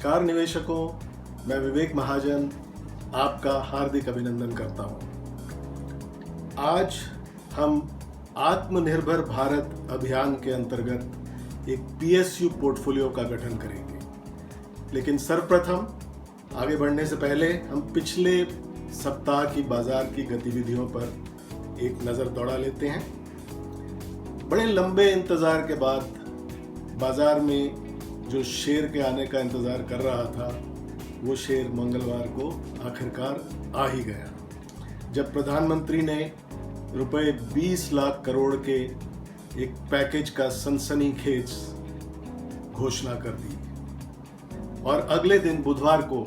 नमस्कार निवेशकों, मैं विवेक महाजन आपका हार्दिक अभिनंदन करता हूं। आज हम आत्मनिर्भर भारत अभियान के अंतर्गत एक पीएसयू पोर्टफोलियो का गठन करेंगे। लेकिन सर्वप्रथम आगे बढ़ने से पहले हम पिछले सप्ताह की बाजार की गतिविधियों पर एक नज़र दौड़ा लेते हैं। बड़े लंबे इंतज़ार के बाद बाजार में जो शेयर के आने का इंतज़ार कर रहा था, वो शेयर मंगलवार को आखिरकार आ ही गया, जब प्रधानमंत्री ने रुपए 20 लाख करोड़ के एक पैकेज का सनसनीखेज घोषणा कर दी। और अगले दिन बुधवार को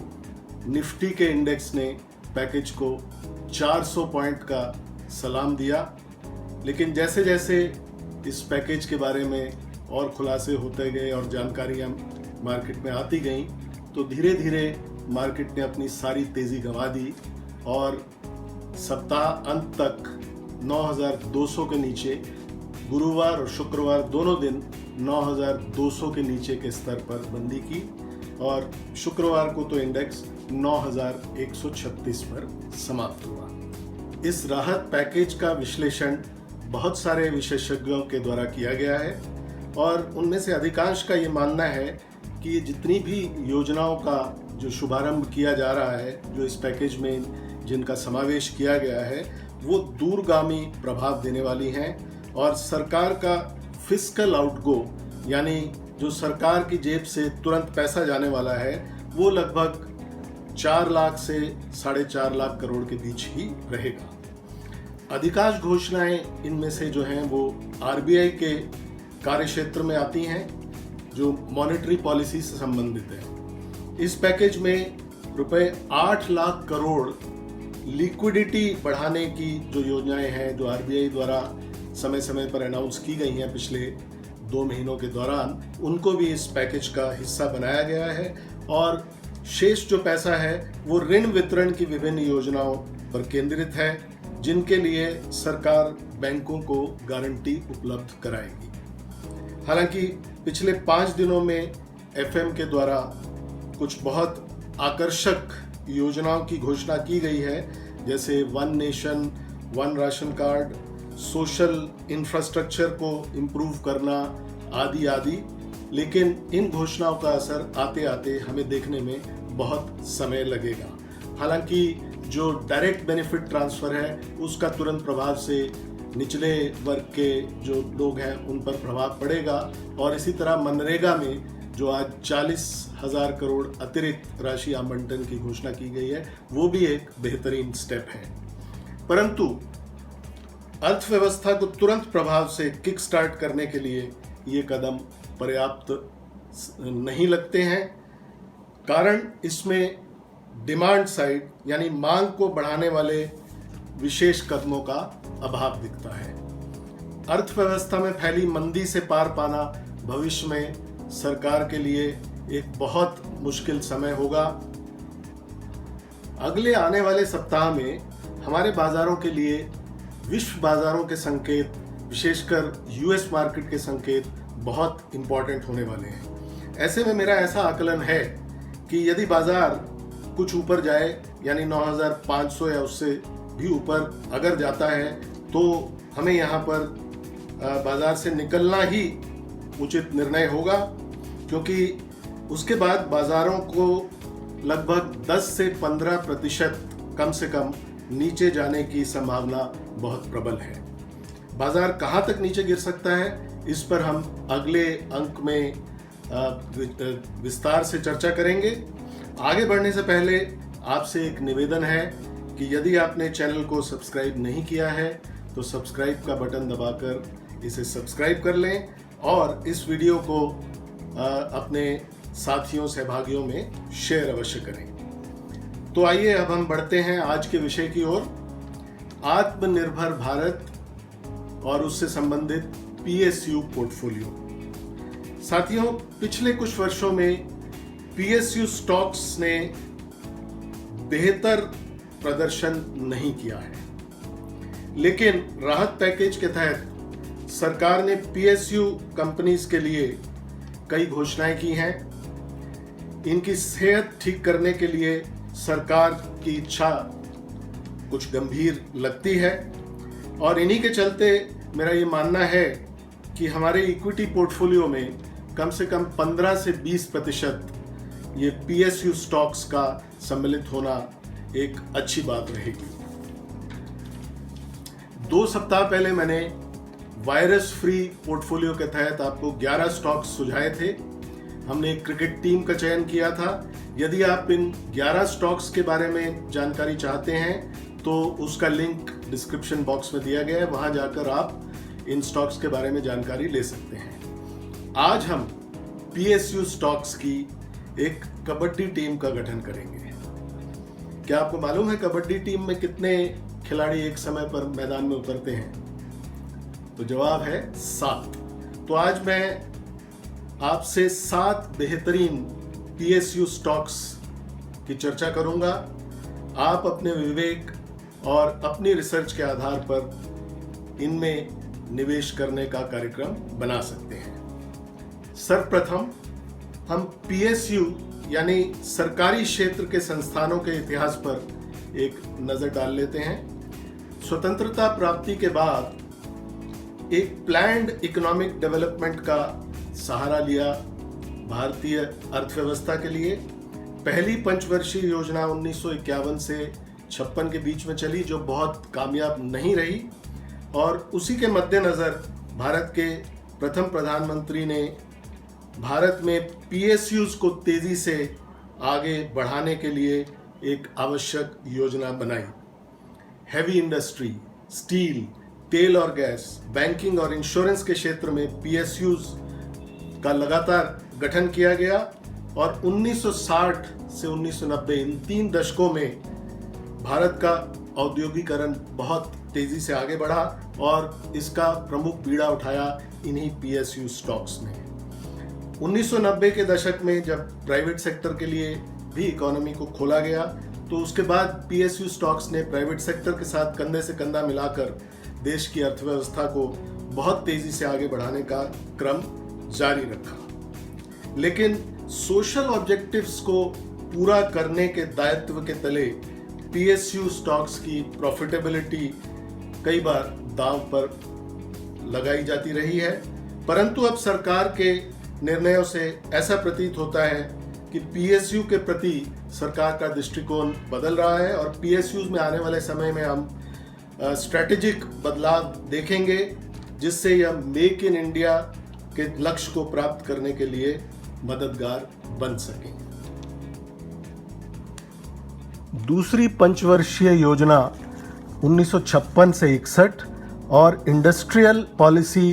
निफ्टी के इंडेक्स ने पैकेज को 400 पॉइंट का सलाम दिया। लेकिन जैसे जैसे इस पैकेज के बारे में और खुलासे होते गए और जानकारियां मार्केट में आती गईं, तो धीरे धीरे मार्केट ने अपनी सारी तेज़ी गंवा दी और सप्ताह अंत तक 9,200 के नीचे, गुरुवार और शुक्रवार दोनों दिन 9,200 के नीचे के स्तर पर बंदी की और शुक्रवार को तो इंडेक्स 9,136 पर समाप्त हुआ। इस राहत पैकेज का विश्लेषण बहुत सारे विशेषज्ञों के द्वारा किया गया है और उनमें से अधिकांश का ये मानना है कि ये जितनी भी योजनाओं का जो शुभारंभ किया जा रहा है, जो इस पैकेज में जिनका समावेश किया गया है, वो दूरगामी प्रभाव देने वाली हैं और सरकार का फिस्कल आउटगो, यानी जो सरकार की जेब से तुरंत पैसा जाने वाला है, वो लगभग 4 लाख से 4.5 लाख करोड़ के बीच ही रहेगा। अधिकांश घोषणाएं इनमें से जो हैं वो आरबीआई के कार्यक्षेत्र में आती हैं, जो मॉनेटरी पॉलिसी से संबंधित है। इस पैकेज में रुपए 8 लाख करोड़ लिक्विडिटी बढ़ाने की जो योजनाएं हैं, जो आरबीआई द्वारा समय समय पर अनाउंस की गई हैं पिछले 2 महीनों के दौरान, उनको भी इस पैकेज का हिस्सा बनाया गया है। और शेष जो पैसा है वो ऋण वितरण की विभिन्न योजनाओं पर केंद्रित है, जिनके लिए सरकार बैंकों को गारंटी उपलब्ध कराएगी। हालांकि पिछले 5 दिनों में एफएम के द्वारा कुछ बहुत आकर्षक योजनाओं की घोषणा की गई है, जैसे one nation one ration card, social infrastructure को इम्प्रूव करना आदि आदि। लेकिन इन घोषणाओं का असर आते आते हमें देखने में बहुत समय लगेगा। हालांकि जो डायरेक्ट बेनिफिट ट्रांसफ़र है, उसका तुरंत प्रभाव से निचले वर्ग के जो लोग हैं उन पर प्रभाव पड़ेगा। और इसी तरह मनरेगा में जो आज 40,000 करोड़ अतिरिक्त राशि आवंटन की घोषणा की गई है, वो भी एक बेहतरीन स्टेप है। परंतु अर्थव्यवस्था को तुरंत प्रभाव से किक स्टार्ट करने के लिए ये कदम पर्याप्त नहीं लगते हैं। कारण इसमें डिमांड साइड, यानी मांग को बढ़ाने वाले विशेष कदमों का अभाव दिखता है। अर्थव्यवस्था में फैली मंदी से पार पाना भविष्य में सरकार के लिए एक बहुत मुश्किल समय होगा। अगले आने वाले सप्ताह में हमारे बाजारों के लिए विश्व बाजारों के संकेत, विशेषकर यूएस मार्केट के संकेत बहुत इंपॉर्टेंट होने वाले हैं। ऐसे में मेरा ऐसा आकलन है कि यदि बाजार कुछ ऊपर जाए, यानी 9,500 या उससे भी ऊपर अगर जाता है, तो हमें यहाँ पर बाजार से निकलना ही उचित निर्णय होगा, क्योंकि उसके बाद बाजारों को लगभग 10 से 15% कम से कम नीचे जाने की संभावना बहुत प्रबल है। बाजार कहाँ तक नीचे गिर सकता है, इस पर हम अगले अंक में विस्तार से चर्चा करेंगे। आगे बढ़ने से पहले आपसे एक निवेदन है कि यदि आपने चैनल को सब्सक्राइब नहीं किया है तो सब्सक्राइब का बटन दबाकर इसे सब्सक्राइब कर लें और इस वीडियो को अपने साथियों सहभागियों में शेयर अवश्य करें। तो आइए अब हम बढ़ते हैं आज के विषय की ओर, आत्मनिर्भर भारत और उससे संबंधित पीएसयू पोर्टफोलियो। साथियों, पिछले कुछ वर्षों में पीएसयू स्टॉक्स ने बेहतर प्रदर्शन नहीं किया है, लेकिन राहत पैकेज के तहत सरकार ने पीएसयू कंपनीज के लिए कई घोषणाएं की हैं। इनकी सेहत ठीक करने के लिए सरकार की इच्छा कुछ गंभीर लगती है और इन्हीं के चलते मेरा ये मानना है कि हमारे इक्विटी पोर्टफोलियो में कम से कम 15 से 20% ये PSU स्टॉक्स का सम्मिलित होना एक अच्छी बात रहेगी। 2 सप्ताह पहले मैंने वायरस फ्री पोर्टफोलियो के तहत आपको 11 स्टॉक्स सुझाए थे। हमने एक क्रिकेट टीम का चयन किया था। यदि आप इन 11 स्टॉक्स के बारे में जानकारी चाहते हैं तो उसका लिंक डिस्क्रिप्शन बॉक्स में दिया गया है, वहां जाकर आप इन स्टॉक्स के बारे में जानकारी ले सकते हैं। आज हम PSU स्टॉक्स की एक कबड्डी टीम का गठन करेंगे। क्या आपको मालूम है कबड्डी टीम में कितने खिलाड़ी एक समय पर मैदान में उतरते हैं? तो जवाब है 7। तो आज मैं आपसे 7 बेहतरीन PSU स्टॉक्स की चर्चा करूंगा। आप अपने विवेक और अपनी रिसर्च के आधार पर इनमें निवेश करने का कार्यक्रम बना सकते हैं। सर्वप्रथम हम PSU यानी सरकारी क्षेत्र के संस्थानों के इतिहास पर एक नजर डाल लेते हैं। स्वतंत्रता प्राप्ति के बाद एक प्लान्ड इकोनॉमिक डेवलपमेंट का सहारा लिया भारतीय अर्थव्यवस्था के लिए। पहली पंचवर्षीय योजना 1951 से 56 के बीच में चली, जो बहुत कामयाब नहीं रही, और उसी के मद्देनजर भारत के प्रथम प्रधानमंत्री ने भारत में PSUs को तेजी से आगे बढ़ाने के लिए एक आवश्यक योजना बनाई। हैवी इंडस्ट्री, स्टील, तेल और गैस, बैंकिंग और इंश्योरेंस के क्षेत्र में PSUs का लगातार गठन किया गया और 1960 से 1990 इन 3 दशकों में भारत का औद्योगिकरण बहुत तेजी से आगे बढ़ा और इसका प्रमुख बीड़ा उठाया इन्हीं PSU स्टॉक्स ने। 1990 के दशक में जब प्राइवेट सेक्टर के लिए भी इकोनॉमी को खोला गया तो उसके बाद PSU स्टॉक्स ने प्राइवेट सेक्टर के साथ कंधे से कंधा मिलाकर देश की अर्थव्यवस्था को बहुत तेजी से आगे बढ़ाने का क्रम जारी रखा। लेकिन सोशल ऑब्जेक्टिव्स को पूरा करने के दायित्व के तले PSU स्टॉक्स की प्रॉफिटेबिलिटी कई बार दांव पर लगाई जाती रही है, परंतु अब सरकार के निर्णयों से ऐसा प्रतीत होता है कि PSU के प्रति सरकार का दृष्टिकोण बदल रहा है और PSUs में आने वाले समय में हम स्ट्रैटेजिक बदलाव देखेंगे जिससे यह मेक इन इंडिया के लक्ष्य को प्राप्त करने के लिए मददगार बन सकें। दूसरी पंचवर्षीय योजना 1956 से 61 और इंडस्ट्रियल पॉलिसी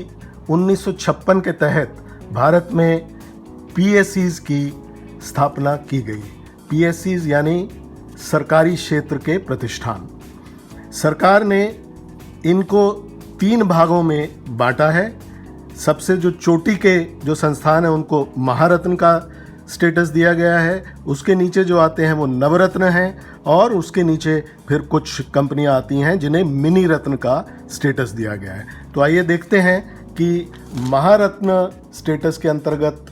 1956 के तहत भारत में PSEs की स्थापना की गई। PSEs यानी सरकारी क्षेत्र के प्रतिष्ठान। सरकार ने इनको 3 भागों में बांटा है। सबसे जो चोटी के जो संस्थान हैं उनको महारत्न का स्टेटस दिया गया है, उसके नीचे जो आते हैं वो नवरत्न हैं और उसके नीचे फिर कुछ कंपनियां आती हैं जिन्हें मिनी रत्न का स्टेटस दिया गया है। तो आइए देखते हैं कि महारत्न स्टेटस के अंतर्गत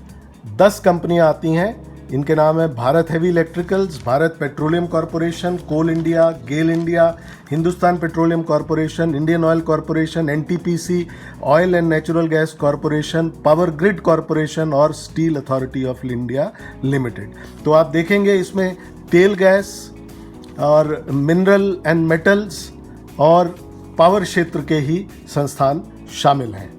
10 कंपनियां आती हैं। इनके नाम है Bharat Heavy Electricals, Bharat Petroleum Corporation, Coal India, GAIL India, Hindustan Petroleum Corporation, Indian Oil Corporation, NTPC, Oil and Natural Gas Corporation, Power Grid Corporation और Steel Authority of India Limited. तो आप देखेंगे इसमें तेल, गैस और मिनरल एंड मेटल्स और power क्षेत्र के ही संस्थान शामिल हैं।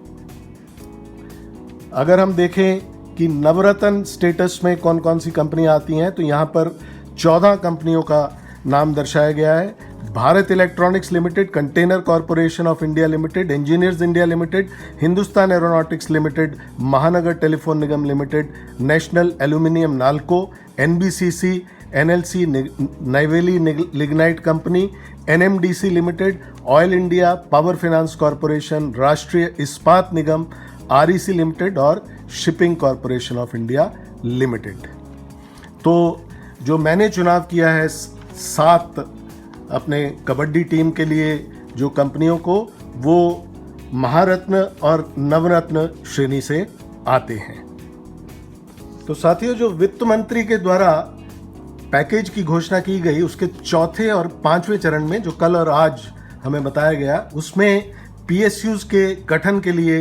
अगर हम देखें कि नवरत्न स्टेटस में कौन कौन सी कंपनियां आती हैं तो यहाँ पर 14 कंपनियों का नाम दर्शाया गया है। Bharat Electronics Limited, Container Corporation of India Limited, Engineers India Limited, Hindustan Aeronautics Limited, Mahanagar Telephone Nigam Limited, National Aluminium NALCO, NBCC, NLC Neyveli Lignite Company, NMDC Limited, Oil India, Power Finance Corporation, Rashtriya Ispat Nigam REC Limited और Shipping Corporation of India Limited. तो जो मैंने चुनाव किया है 7 अपने kabaddi team के लिए जो कंपनियों को, वो महारत्न और नवरत्न श्रेणी से आते हैं। तो साथियों, जो वित्त मंत्री के द्वारा पैकेज की घोषणा की गई उसके चौथे और पांचवें चरण में, जो कल और आज हमें बताया गया, उसमें पीएसयूज के गठन के लिए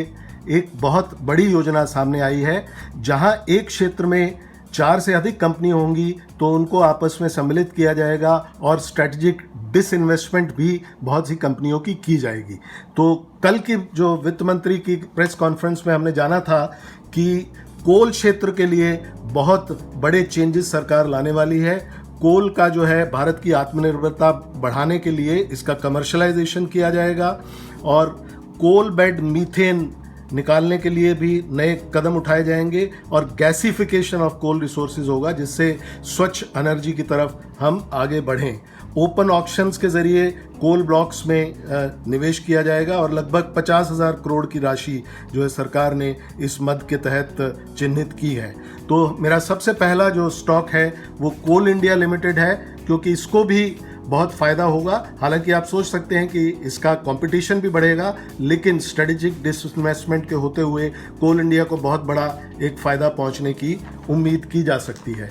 एक बहुत बड़ी योजना सामने आई है, जहां एक क्षेत्र में 4 से अधिक कंपनी होंगी तो उनको आपस में सम्मिलित किया जाएगा और स्ट्रेटेजिक डिसइन्वेस्टमेंट भी बहुत सी कंपनियों की जाएगी। तो कल की जो वित्त मंत्री की प्रेस कॉन्फ्रेंस में हमने जाना था कि कोल क्षेत्र के लिए बहुत बड़े चेंजेस सरकार लाने वाली है। कोल का जो है भारत की आत्मनिर्भरता बढ़ाने के लिए इसका कमर्शलाइजेशन किया जाएगा और कोल बेड मीथेन निकालने के लिए भी नए कदम उठाए जाएंगे और गैसिफिकेशन ऑफ कोल रिसोर्सेज होगा, जिससे स्वच्छ एनर्जी की तरफ हम आगे बढ़ें। ओपन ऑक्शंस के जरिए कोल ब्लॉक्स में निवेश किया जाएगा और लगभग 50,000 करोड़ की राशि जो है सरकार ने इस मद के तहत चिन्हित की है। तो मेरा सबसे पहला जो स्टॉक है वो कोल इंडिया लिमिटेड है, क्योंकि इसको भी बहुत फ़ायदा होगा। हालांकि आप सोच सकते हैं कि इसका कंपटीशन भी बढ़ेगा, लेकिन स्ट्रेटेजिक डिसइन्वेस्टमेंट के होते हुए कोल इंडिया को बहुत बड़ा एक फ़ायदा पहुंचने की उम्मीद की जा सकती है।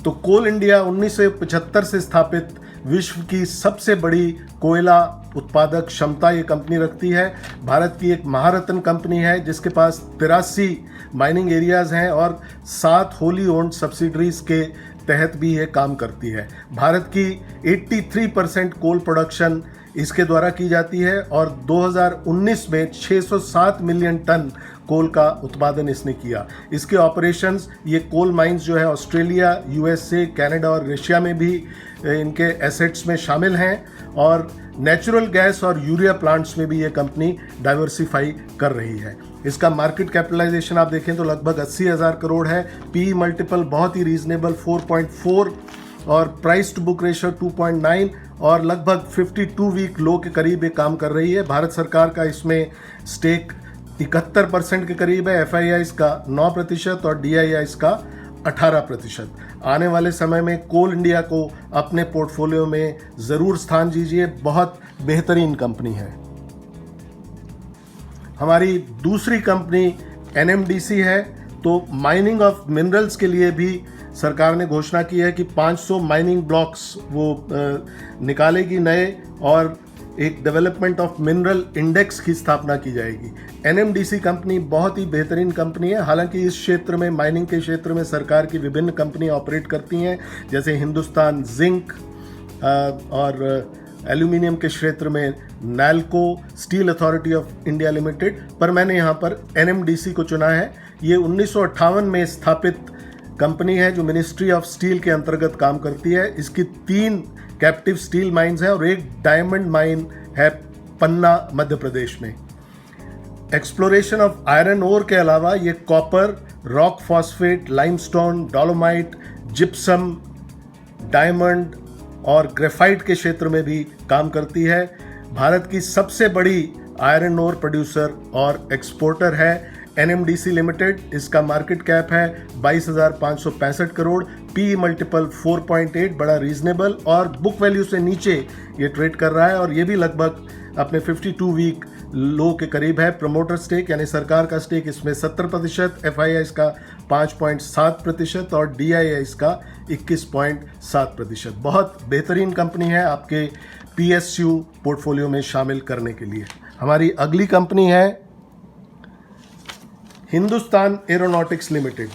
तो कोल इंडिया 1975 से स्थापित विश्व की सबसे बड़ी कोयला उत्पादक क्षमता ये कंपनी रखती है। भारत की एक महारत्न कंपनी है जिसके पास 83 माइनिंग एरियाज हैं और 7 होली ओन्ड सब्सिडरीज के तहत भी ये काम करती है। भारत की 83% कोल प्रोडक्शन इसके द्वारा की जाती है और 2019 में 607 मिलियन टन कोल का उत्पादन इसने किया। इसके ऑपरेशंस, ये कोल माइंस जो है ऑस्ट्रेलिया, यूएसए, कनाडा और रशिया में भी इनके एसेट्स में शामिल हैं और नेचुरल गैस और यूरिया प्लांट्स में भी ये कंपनी डाइवर्सिफाई कर रही है। इसका मार्केट कैपिटलाइजेशन आप देखें तो लगभग 80,000 करोड़ है। पी मल्टीपल बहुत ही रीजनेबल 4.4 और प्राइस टू बुक रेशियो 2.9 और लगभग 52 वीक लो के करीब ये काम कर रही है। भारत सरकार का इसमें स्टेक 71% के करीब है, एफआईआईज का 9% और डीआईआईज का 18%। आने वाले समय में कोल इंडिया को अपने पोर्टफोलियो में ज़रूर स्थान दीजिए, बहुत बेहतरीन कंपनी है। हमारी दूसरी कंपनी एनएमडीसी है। तो माइनिंग ऑफ मिनरल्स के लिए भी सरकार ने घोषणा की है कि 500 माइनिंग ब्लॉक्स वो निकालेगी नए और एक डेवलपमेंट ऑफ मिनरल इंडेक्स की स्थापना की जाएगी। एनएमडीसी कंपनी बहुत ही बेहतरीन कंपनी है। हालांकि इस क्षेत्र में, माइनिंग के क्षेत्र में, सरकार की विभिन्न कंपनियां ऑपरेट करती हैं, जैसे हिंदुस्तान जिंक और एल्यूमिनियम के क्षेत्र में NALCO, steel Authority of India limited, पर मैंने यहाँ पर एनएमडीसी को चुना है। ये 1958 में स्थापित कंपनी है जो मिनिस्ट्री ऑफ स्टील के अंतर्गत काम करती है। इसकी 3 कैप्टिव स्टील माइंस हैं और एक डायमंड माइन है पन्ना, मध्य प्रदेश में। एक्सप्लोरेशन ऑफ आयरन ओर के अलावा ये copper, rock phosphate, limestone, dolomite, gypsum, diamond और ग्रेफाइट के क्षेत्र में भी काम करती है। भारत की सबसे बड़ी आयरन ओर प्रोड्यूसर और एक्सपोर्टर है एनएमडीसी लिमिटेड। इसका मार्केट कैप है 22,565 करोड़, पी मल्टीपल 4.8, बड़ा रीजनेबल और बुक वैल्यू से नीचे ये ट्रेड कर रहा है और ये भी लगभग अपने 52 वीक लो के करीब है। प्रमोटर स्टेक यानी सरकार का स्टेक इसमें 70%, एफआईआईज का 5.7% और डीआईआईज का 21.7%। बहुत बेहतरीन कंपनी है आपके पीएसयू पोर्टफोलियो में शामिल करने के लिए। हमारी अगली कंपनी है Hindustan Aeronautics limited.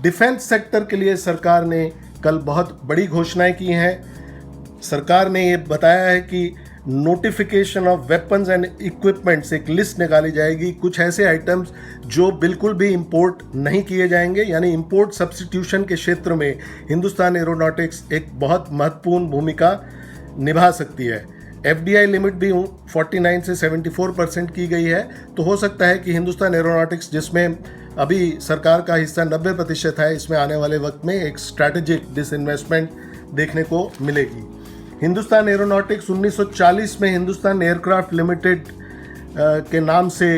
Defence sector के लिए सरकार ने कल बहुत बड़ी घोषणाएं की हैं। सरकार ने ये बताया है कि notification of weapons and equipments एक लिस्ट निकाली जाएगी, कुछ ऐसे आइटम्स जो बिल्कुल भी इंपोर्ट नहीं किए जाएंगे, यानी इंपोर्ट सब्स्टिट्यूशन के क्षेत्र में हिंदुस्तान एरोनॉटिक्स एक बहुत महत्वपूर्ण भूमिका निभा सकती है। एफडीआई लिमिट भी 49 से 74% की गई है। तो हो सकता है कि हिंदुस्तान एरोनॉटिक्स, जिसमें अभी सरकार का हिस्सा 90% है, इसमें आने वाले वक्त में एक स्ट्रैटेजिक डिसइन्वेस्टमेंट देखने को मिलेगी। हिंदुस्तान एरोनॉटिक्स 1940 में हिंदुस्तान एयरक्राफ्ट लिमिटेड के नाम से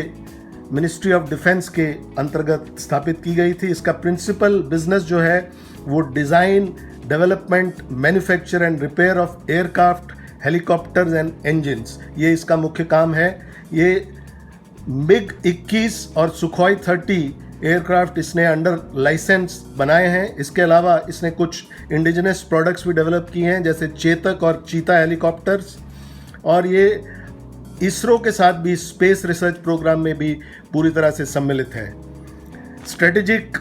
मिनिस्ट्री ऑफ डिफेंस के अंतर्गत स्थापित की गई थी। इसका प्रिंसिपल बिजनेस जो है वो design, development, manufacture and repair of aircraft, helicopters and engines, ये इसका मुख्य काम है। ये मिग 21 और सुखोई 30 एयरक्राफ्ट इसने अंडर लाइसेंस बनाए हैं। इसके अलावा इसने कुछ इंडिजिनस प्रोडक्ट्स भी डेवलप किए हैं, जैसे चेतक और चीता हेलीकॉप्टर्स, और ये इसरो के साथ भी स्पेस रिसर्च प्रोग्राम में भी पूरी तरह से सम्मिलित है। स्ट्रेटेजिक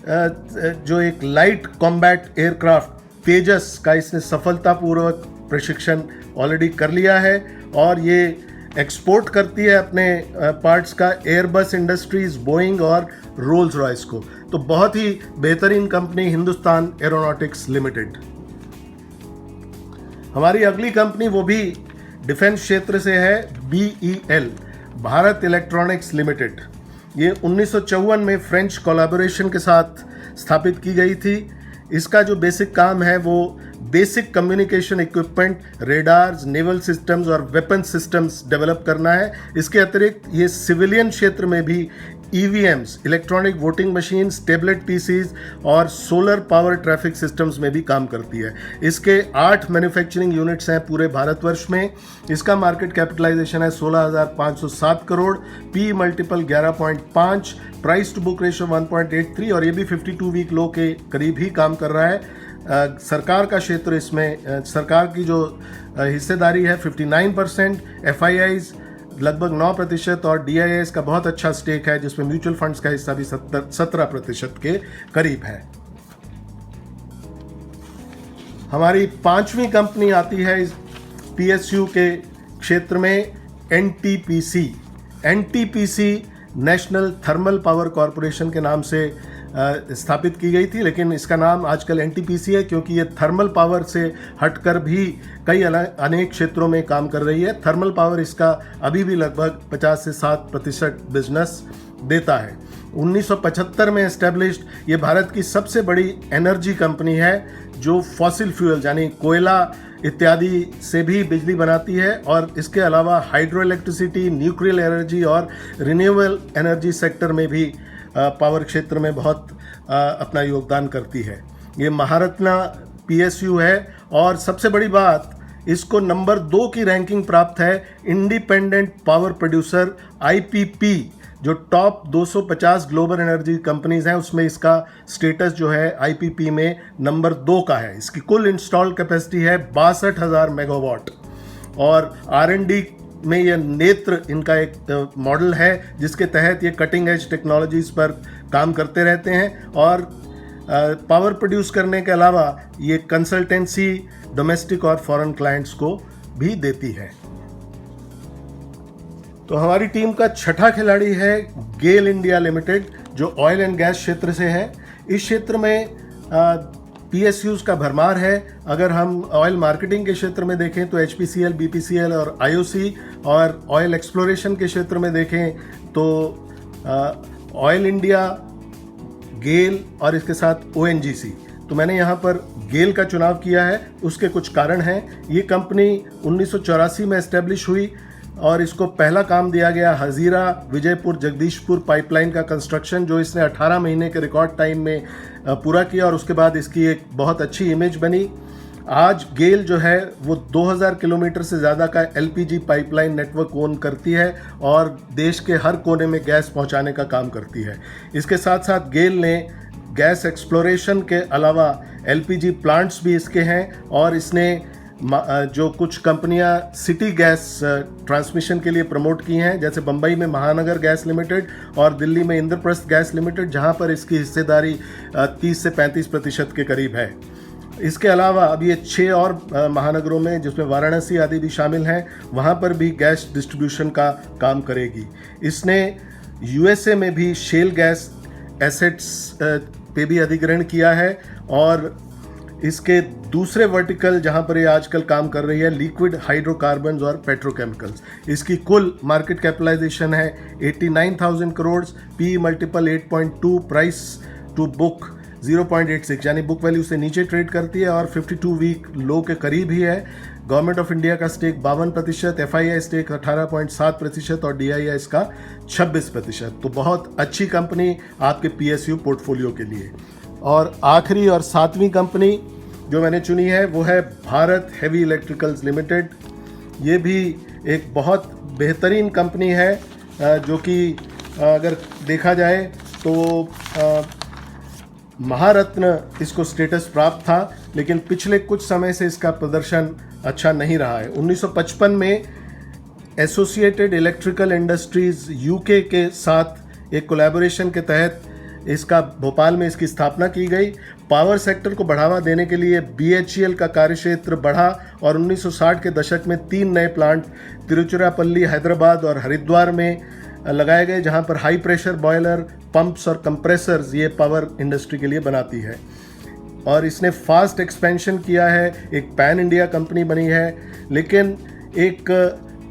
जो एक लाइट कॉम्बैट एयरक्राफ्ट तेजस का इसने सफलतापूर्वक प्रशिक्षण ऑलरेडी कर लिया है और ये एक्सपोर्ट करती है अपने पार्ट्स का एयरबस इंडस्ट्रीज, बोइंग और रोल्स रॉयस को। तो बहुत ही बेहतरीन कंपनी हिंदुस्तान एरोनॉटिक्स लिमिटेड। हमारी अगली कंपनी वो भी डिफेंस क्षेत्र से है, BEL, भारत इलेक्ट्रॉनिक्स लिमिटेड। ये 1954 में फ्रेंच कोलैबोरेशन के साथ स्थापित की गई थी। इसका जो बेसिक काम है वो basic communication equipment, radars, naval systems और वेपन सिस्टम्स डेवलप करना है। इसके अतिरिक्त ये सिविलियन क्षेत्र में भी EVMs, electronic voting machines, tablet PCs और सोलर पावर ट्रैफिक सिस्टम्स में भी काम करती है। इसके 8 मैन्युफैक्चरिंग यूनिट्स हैं पूरे भारतवर्ष में। इसका मार्केट कैपिटलाइजेशन है 16,507 crore, PE multiple 11.5, price to book ratio 1.83 और ये भी 52 वीक लो के करीब ही काम कर रहा है। सरकार का क्षेत्र इसमें, सरकार की जो हिस्सेदारी है 59%, FIIs लगभग 9% और DIIs का बहुत अच्छा स्टेक है, जिसमें म्यूचुअल फंड्स का हिस्सा भी 17% के करीब है। हमारी 5वीं कंपनी आती है इस PSU के क्षेत्र में, NTPC। NTPC national thermal power corporation के नाम से स्थापित की गई थी, लेकिन इसका नाम आजकल NTPC है क्योंकि ये थर्मल पावर से हटकर भी कई अनेक क्षेत्रों में काम कर रही है। थर्मल पावर इसका अभी भी लगभग 50 से 7% बिजनेस देता है। 1975 में एस्टेब्लिश्ड ये भारत की सबसे बड़ी एनर्जी कंपनी है जो फॉसिल फ्यूल यानी कोयला इत्यादि से भी बिजली बनाती है और इसके अलावा हाइड्रो इलेक्ट्रिसिटी, न्यूक्लियर एनर्जी और रिन्यूएबल एनर्जी सेक्टर में भी पावर क्षेत्र में बहुत अपना योगदान करती है। ये महारत्ना PSU है और सबसे बड़ी बात, इसको नंबर 2 की रैंकिंग प्राप्त है इंडिपेंडेंट पावर प्रोड्यूसर IPP, जो टॉप 250 ग्लोबल एनर्जी कंपनीज हैं उसमें इसका स्टेटस जो है IPP में नंबर 2 का है। इसकी कुल इंस्टॉल कैपेसिटी है 62,000 मेगावाट और R&D में ये नेत्र इनका एक मॉडल है जिसके तहत ये कटिंग एज टेक्नोलॉजीज पर काम करते रहते हैं और पावर प्रोड्यूस करने के अलावा ये कंसल्टेंसी डोमेस्टिक और फॉरेन क्लाइंट्स को भी देती है। तो हमारी टीम का छठा खिलाड़ी है गेल इंडिया लिमिटेड, जो ऑयल एंड गैस क्षेत्र से है। इस क्षेत्र में PSUs का भरमार है। अगर हम ऑयल मार्केटिंग के क्षेत्र में देखें तो HPCL, BPCL और IOC, और ऑयल एक्सप्लोरेशन के क्षेत्र में देखें तो ऑयल इंडिया, गेल और इसके साथ ONGC। तो मैंने यहाँ पर गेल का चुनाव किया है, उसके कुछ कारण हैं। ये कंपनी 1984 में एस्टेब्लिश हुई और इसको पहला काम दिया गया हजीरा विजयपुर जगदीशपुर पाइपलाइन का कंस्ट्रक्शन, जो इसने 18 महीने के रिकॉर्ड टाइम में पूरा किया और उसके बाद इसकी एक बहुत अच्छी इमेज बनी। आज गेल जो है वो 2000 किलोमीटर से ज़्यादा का LPG पाइपलाइन नेटवर्क ओन करती है और देश के हर कोने में गैस पहुंचाने का काम करती है। इसके साथ साथ गेल ने गैस एक्सप्लोरेशन के अलावा LPG प्लांट्स भी इसके हैं और इसने जो कुछ कंपनियां सिटी गैस ट्रांसमिशन के लिए प्रमोट की हैं, जैसे बम्बई में महानगर गैस लिमिटेड और दिल्ली में इंद्रप्रस्थ गैस लिमिटेड, जहां पर इसकी हिस्सेदारी 30 से 35% के करीब है। इसके अलावा अब ये 6 और महानगरों में, जिसमें वाराणसी आदि भी शामिल हैं, वहां पर भी गैस डिस्ट्रीब्यूशन का काम करेगी। इसने USA में भी शेल गैस एसेट्स पे भी अधिग्रहण किया है और इसके दूसरे वर्टिकल जहां पर ये आजकल काम कर रही है लिक्विड हाइड्रोकार्बन्स और पेट्रोकेमिकल्स। इसकी कुल मार्केट कैपिटलाइजेशन है 89,000 crore, PE multiple 8.2, price to book 0.86 यानी बुक वैल्यू से नीचे ट्रेड करती है और 52 वीक लो के करीब ही है। गवर्नमेंट ऑफ इंडिया का स्टेक 52%, FII स्टेक 18.7% और DII इसका 26%। तो बहुत अच्छी कंपनी आपके PSU पोर्टफोलियो के लिए। और आखिरी और 7वीं कंपनी जो मैंने चुनी है वो है भारत हेवी इलेक्ट्रिकल्स लिमिटेड। ये भी एक बहुत बेहतरीन कंपनी है जो कि अगर देखा जाए तो महारत्न इसको स्टेटस प्राप्त था, लेकिन पिछले कुछ समय से इसका प्रदर्शन अच्छा नहीं रहा है। 1955 में एसोसिएटेड इलेक्ट्रिकल इंडस्ट्रीज यूके के साथ एक कोलैबोरेशन के तहत इसका भोपाल में इसकी स्थापना की गई। पावर सेक्टर को बढ़ावा देने के लिए BHEL का कार्यक्षेत्र बढ़ा और 1960 के दशक में 3 नए प्लांट तिरुचिरापल्ली, हैदराबाद और हरिद्वार में लगाए गए, जहां पर हाई प्रेशर बॉयलर, पंप्स और कंप्रेसर्स ये पावर इंडस्ट्री के लिए बनाती है। और इसने फास्ट एक्सपेंशन किया है, एक पैन इंडिया कंपनी बनी है, लेकिन एक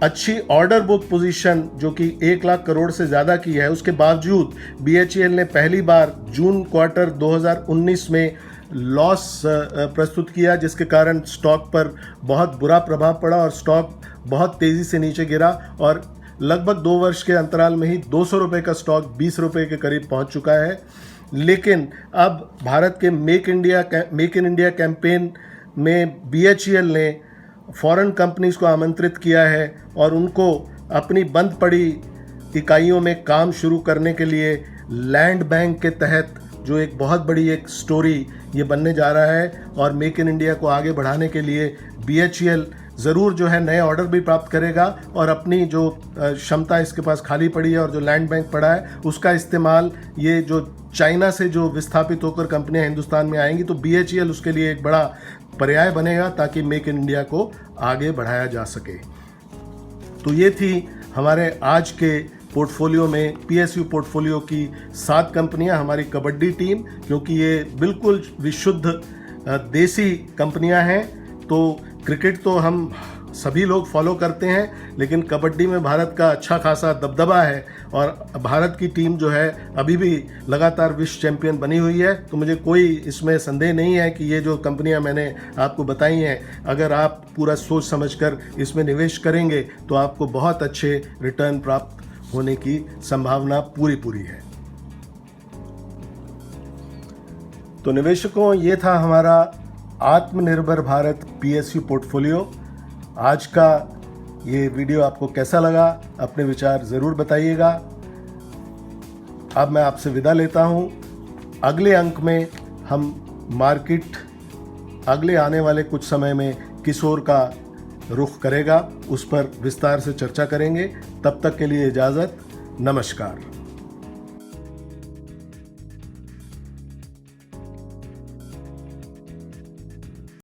अच्छी ऑर्डर बुक पोजीशन जो कि 1 लाख करोड़ से ज़्यादा की है, उसके बावजूद BHEL ने पहली बार जून क्वार्टर 2019 में लॉस प्रस्तुत किया, जिसके कारण स्टॉक पर बहुत बुरा प्रभाव पड़ा और स्टॉक बहुत तेज़ी से नीचे गिरा और लगभग 2 वर्ष के अंतराल में ही 200 रुपये का स्टॉक 20 रुपये के करीब पहुंच चुका है। लेकिन अब भारत के मेक इन इंडिया कैंपेन में BHEL ने फॉरेन कंपनीज को आमंत्रित किया है और उनको अपनी बंद पड़ी इकाइयों में काम शुरू करने के लिए लैंड बैंक के तहत, जो एक बहुत बड़ी एक स्टोरी ये बनने जा रहा है, और मेक इन इंडिया को आगे बढ़ाने के लिए BHEL ज़रूर जो है नए ऑर्डर भी प्राप्त करेगा और अपनी जो क्षमता इसके पास खाली पड़ी है और जो लैंड बैंक पड़ा है उसका इस्तेमाल, ये जो चाइना से जो विस्थापित होकर कंपनियां हिंदुस्तान में आएंगी, तो BHEL उसके लिए एक बड़ा पर्याय बनेगा ताकि मेक इन इंडिया को आगे बढ़ाया जा सके। तो ये थी हमारे आज के पोर्टफोलियो में, PSU पोर्टफोलियो की 7 कंपनियां, हमारी कबड्डी टीम, क्योंकि ये बिल्कुल विशुद्ध देसी कंपनियां हैं। तो क्रिकेट तो हम सभी लोग फॉलो करते हैं, लेकिन कबड्डी में भारत का अच्छा खासा दबदबा है और भारत की टीम जो है अभी भी लगातार विश्व चैंपियन बनी हुई है। तो मुझे कोई इसमें संदेह नहीं है कि ये जो कंपनियां मैंने आपको बताई हैं, अगर आप पूरा सोच समझकर इसमें निवेश करेंगे तो आपको बहुत अच्छे रिटर्न प्राप्त होने की संभावना पूरी है। तो निवेशकों, ये था हमारा आत्मनिर्भर भारत PSU पोर्टफोलियो। आज का ये वीडियो आपको कैसा लगा, अपने विचार ज़रूर बताइएगा। अब मैं आपसे विदा लेता हूँ। अगले अंक में हम मार्केट अगले आने वाले कुछ समय में किस ओर का रुख करेगा, उस पर विस्तार से चर्चा करेंगे। तब तक के लिए इजाज़त, नमस्कार।